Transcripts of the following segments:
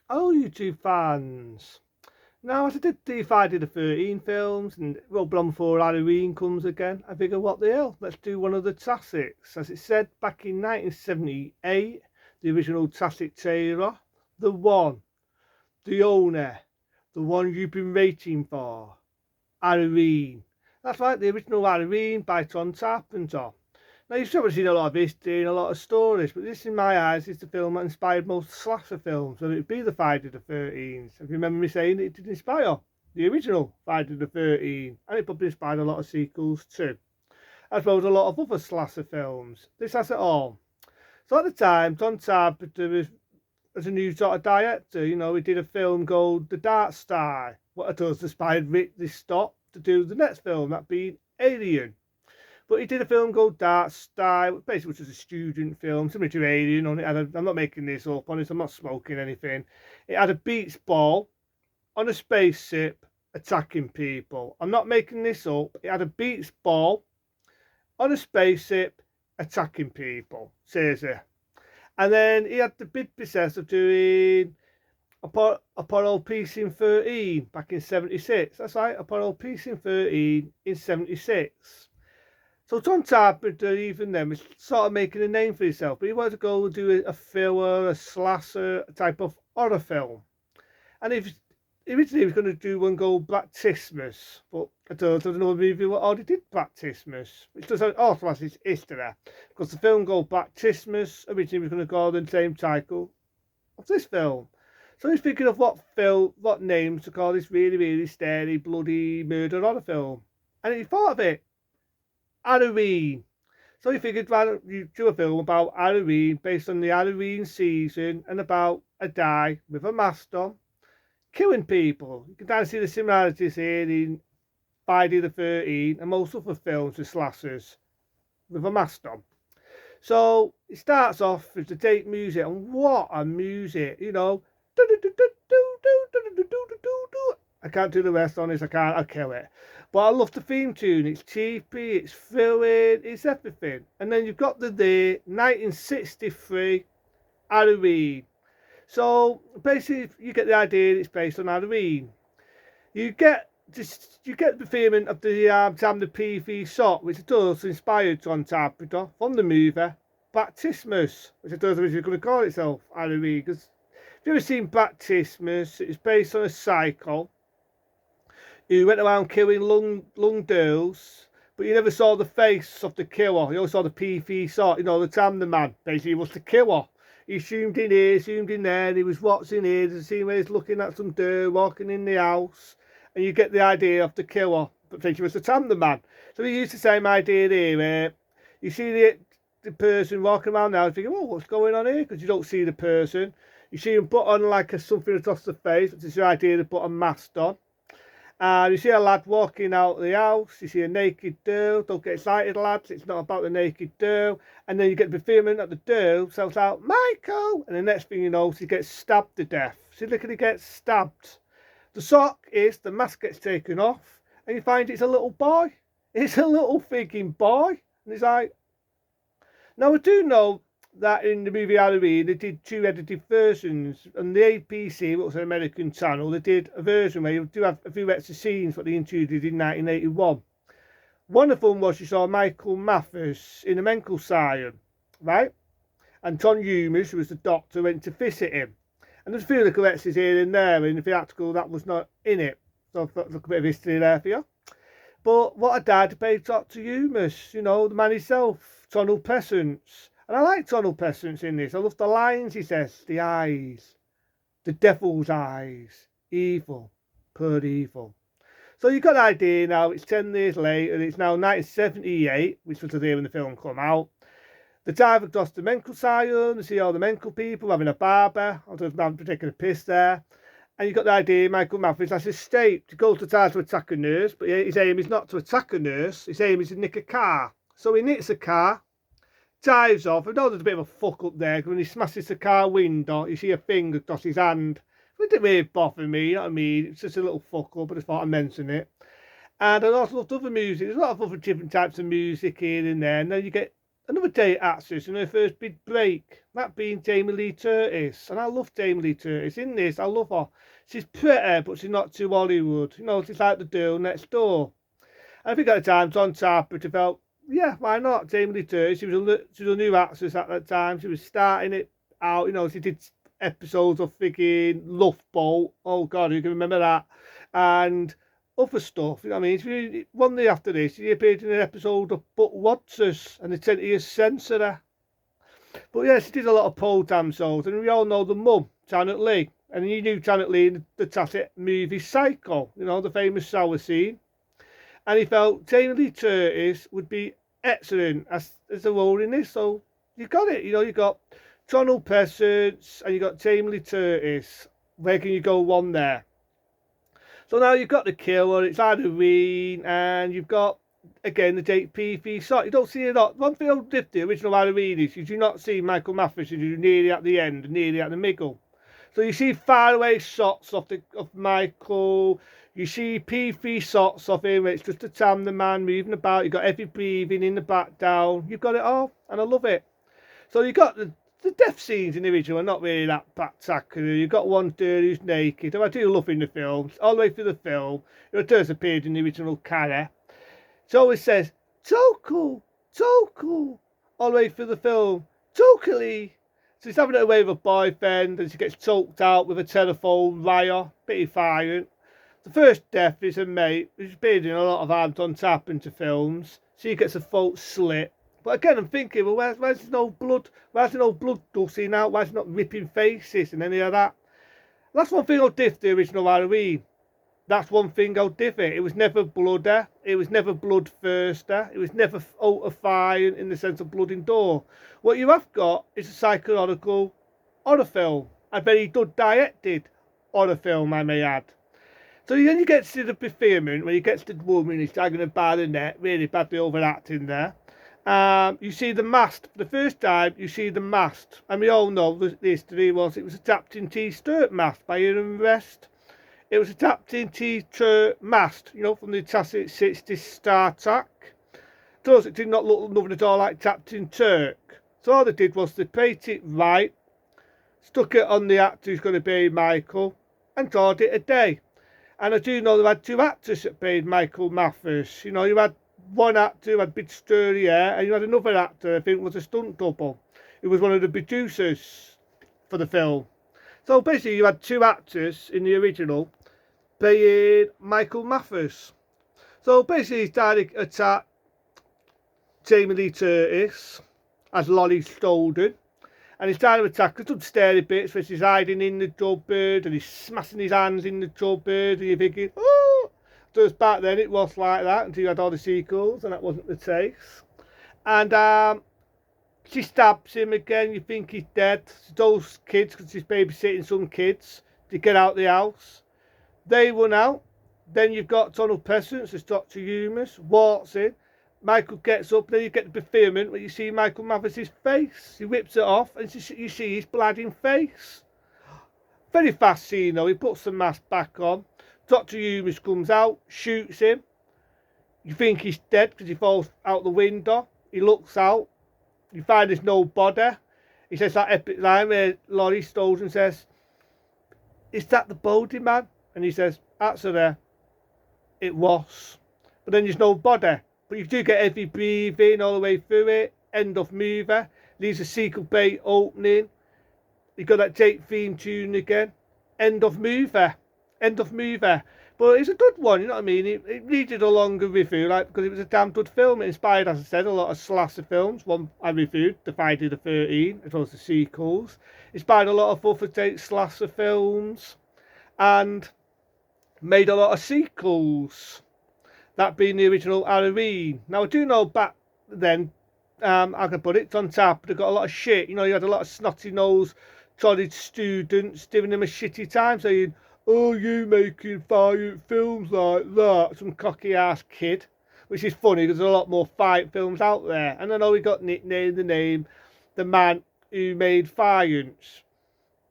Oh, YouTube fans. Now, as I did the Friday the 13th films and Rob Blum for Halloween comes again, I figure, what the hell? Let's do one of the classics. As it said back in 1978, the original classic trailer, the one, the owner, the one you've been waiting for, Halloween. That's right, the original Halloween by John Carpenter. Now, you've probably seen a lot of history and a lot of stories, but this, in my eyes, is the film that inspired most slasher films, whether it be the Friday the 13th. If you remember me saying it did inspire the original Friday the 13th, and it probably inspired a lot of sequels too, as well as a lot of other slasher films. This has it all. So at the time, John Carpenter was a new sort of director. You know, he did a film called The Dark Star. What it does inspired Ridley Scott to do the next film, that being Alien. But he did a film called Dark Star, basically which was a student film, similar to Alien. On it, I'm not making this up on it. I'm not smoking anything. It had a beach ball on a spaceship attacking people. I'm not making this up. It had a beach ball on a spaceship attacking people. Says it. And then he had the big success of doing Apollo PC-13 back in '76. That's right, Apollo PC-13 in '76. So John Carpenter, even then, was sort of making a name for himself, but he wanted to go and do a thriller, a slasher type of horror film. And originally he was going to do one called Black Christmas, but I don't know if movie what already did Black Christmas, which does also has its history, because the film called Black Christmas originally was going to go the same title of this film. So he's thinking of what names to call this really, really scary, bloody murder horror film. And he thought of it, Halloween. So he figured, why don't you do a film about Halloween based on the Halloween season and about a guy with a mask on killing people. You can kind of see the similarities here in Friday the 13th and most other films with slashers with a mask on. So it starts off with the tape music, and what a music, you know. I can't do the rest on this, I'll kill it. But I love the theme tune, it's cheapy, it's thrilling, it's everything. And then you've got the 1963 Halloween. So basically, you get the idea it's based on Halloween. You get the feeling of the Sam the PV shot, which does inspire John Carpenter from the movie Black Christmas, which it does originally going to call itself Halloween. Because if you've ever seen Black Christmas, it's based on a psycho who went around killing lung girls, but you never saw the face of the killer. You only saw the PV shot, you know, the time the man basically was the killer. He zoomed in here, zoomed in there, and he was watching here to see where he's looking at some dirt, walking in the house, and you get the idea of the killer, but thinking it was the Tam the man. So he used the same idea here, where you see the person walking around now, thinking, oh, what's going on here? Because you don't see the person. You see him put on like something across the face, which is the idea to put a mask on. And you see a lad walking out of the house, you see a naked girl, don't get excited lads, it's not about the naked girl. And then you get the feeling that the girl shouts out, Michael! And the next thing you know, she gets stabbed to death. She literally gets stabbed. The shock is the mask gets taken off, and you find it's a little boy. It's a little freaking boy. And he's like, now I do know that in the movie Halloween, they did two edited versions. On the APC, which was an American channel, they did a version where you do have a few extra scenes what they introduced in 1981. One of them was you saw Michael Mathers in a mental asylum, right? And John Humors, who was the doctor, went to visit him. And there's a few little extras here and there in the theatrical that was not in it. So I've got a bit of history there for you. But what I did, paid Dr. Humors, you know, the man himself, Donald Pleasance. And I like Donald Pleasance in this. I love the lines he says, the eyes, the devil's eyes, evil, pure evil. So you've got an idea now, it's 10 years later, and it's now 1978, which was the year when the film came out. The drive across the mental asylum, you see all the mental people having a barber, I'll just taking a piss there. And you've got the idea, Michael Mathers has escaped. He goes to try to attack a nurse, but his aim is not to attack a nurse, his aim is to nick a car. So he nicks a car, drives off. I know there's a bit of a fuck up there, because when he smashes the car window, you see a finger across his hand. It didn't really bother me, you know what I mean? It's just a little fuck up, but I thought I'd mention it. And I also loved other music. There's a lot of other different types of music here and there. And then you get another day actress in her first big break, that being Jamie Lee Curtis. And I love Jamie Lee Curtis. In this, I love her. She's pretty, but she's not too Hollywood. You know, she's like the girl next door. And I think at the time, John Carpenter felt, yeah, why not? Jamie Lee Curtis, she was a new actress at that time. She was starting it out. You know, she did episodes of freaking Love Boat. Oh, God, you can remember that. And other stuff. You know what I mean? One day after this, she appeared in an episode of But Watchers, and they sent her censor her. But yeah, she did a lot of pole damn shows, and we all know the mum, Janet Leigh. And you knew Janet Leigh in the classic movie Psycho, you know, the famous shower scene. And he felt Jamie Lee Curtis would be excellent as a role in this. So you got it. You know, you got Donald Pleasence and you got Jamie Lee Curtis. Where can you go wrong there? So now you've got the killer, it's Halloween, and you've got, again, the Jake Peavy shot. You don't see a lot. One thing I did the original Halloween is you do not see Michael Matheson nearly at the end, nearly at the middle. So you see faraway shots of Michael. You see Peavy shots of him. It's just a the man moving about. You've got every breathing in the background. You've got it all, and I love it. So you got the death scenes in the original are not really that spectacular. You've got one girl who's naked, who I do love in the film, all the way through the film. It does appear in the original Carrie. It always says, Toku, Toku, all the way through the film, Tokily. So she's having it away with a boyfriend, and she gets choked out with a telephone wire, pretty violent. The first death is a mate who's been in a lot of Anton Carpenter films. She gets a throat slit. But again, I'm thinking, well, where's there's no blood? Where's no blood gushing out? Where's not ripping faces and any of that? That's one thing I'll diff the original Halloween. That's one thing I'll diff it. It was never bloody. It was never bloodthirsty. It was never out of fire in the sense of blood and gore. What you have got is a psychological horror film. A very good directed horror film, I may add. So then you get to the fulfillment when you get to the woman who's dragging her by the neck, really badly overacting there. You see the mast. For the first time, you see the mast. And we all know the history was it was a Captain T. Sturt mast by Ian West. It was a Captain T. Sturt mast, you know, from the classic 60s Star Trek. Thus, it did not look nothing at all like Captain Turk. So all they did was they painted it right, stuck it on the actor who's going to be Michael, and called it a day. And I do know they had two actors that played Michael Mathers. You know, you had one actor who had big sturdy hair, and you had another actor, I think was a stunt double, who was one of the producers for the film. So basically you had two actors in the original playing Michael Mathers. So basically he started to attack Jamie Lee Curtis as Laurie Strode, and he's trying to attack her, some scary bits where she's hiding in the cupboard and he's smashing his hands in the cupboard, and you're thinking, oh! Just back then it was like that until you had all the sequels, and that wasn't the case. And she stabs him again. You think he's dead. Those kids, because she's babysitting some kids, to get out the house. They run out. Then you've got Donald Pleasence as Dr. Loomis, walks in. Michael gets up, then you get the fulfillment where you see Michael Mathers' face. He whips it off, and you see his bladding face. Very fast scene though. He puts the mask back on. Dr. Loomis comes out, shoots him. You think he's dead because he falls out the window. He looks out. You find there's no body. He says that epic line where Laurie Strode says, "Is that the Bodie man?" And he says, "Answer there. It was." But then there's no body. But you do get every breathing all the way through it. End of movie. Leaves a sequel bait opening. You got that Jake theme tune again. End of movie. End of movie. But it's a good one, you know what I mean? It needed a longer review, like, because it was a damn good film. It inspired, as I said, a lot of slasher films. One I reviewed, The Friday the 13th, as well as the sequels. Inspired a lot of other slasher films. And made a lot of sequels. That being the original Halloween. Now, I do know back then, I can put it on top, they got a lot of shit. You know, you had a lot of snotty nose, college students giving them a shitty time, saying, "Oh, you making violent films like that?" Some cocky ass kid, which is funny because there's a lot more fight films out there. And I know he got nicknamed the name, the man who made violence.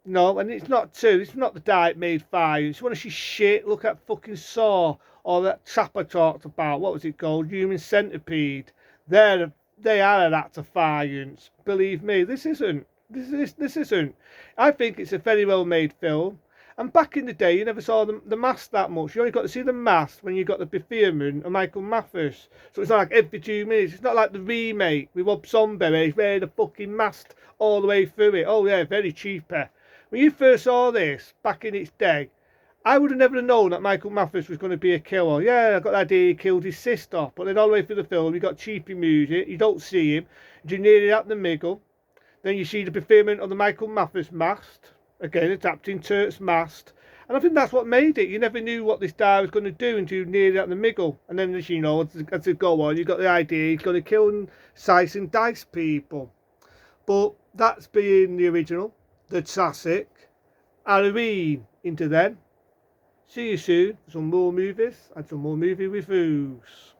No, and it's not true. It's not the guy that made violence. You want to see shit? Look at fucking Saw, or that chap I talked about. What was it called? Human Centipede. They're they are an act of defiance. Believe me, this isn't. This isn't. I think it's a very well made film. And back in the day, you never saw the Mask that much. You only got to see the Mask when you got the Bethlehem and Michael Mathis. So it's not like every 2 minutes. It's not like the remake with Rob Zombie where he's wearing the fucking mask all the way through it. Oh yeah, very cheaper. When you first saw this back in its day, I would have never known that Michael Mathis was going to be a killer. Yeah, I got the idea he killed his sister. But then all the way through the film, you got cheapy music. You don't see him. You're nearly at the middle. Then you see the fulfillment of the Michael Mathis mask. Again, adapting Turk's mask. And I think that's what made it. You never knew what this guy was going to do until you nearly at the middle. And then, as you know, as it go on, you got the idea he's going to kill and slice and dice people. But that's being the original, the classic, Halloween into then. See you soon for some more movies and some more movie reviews.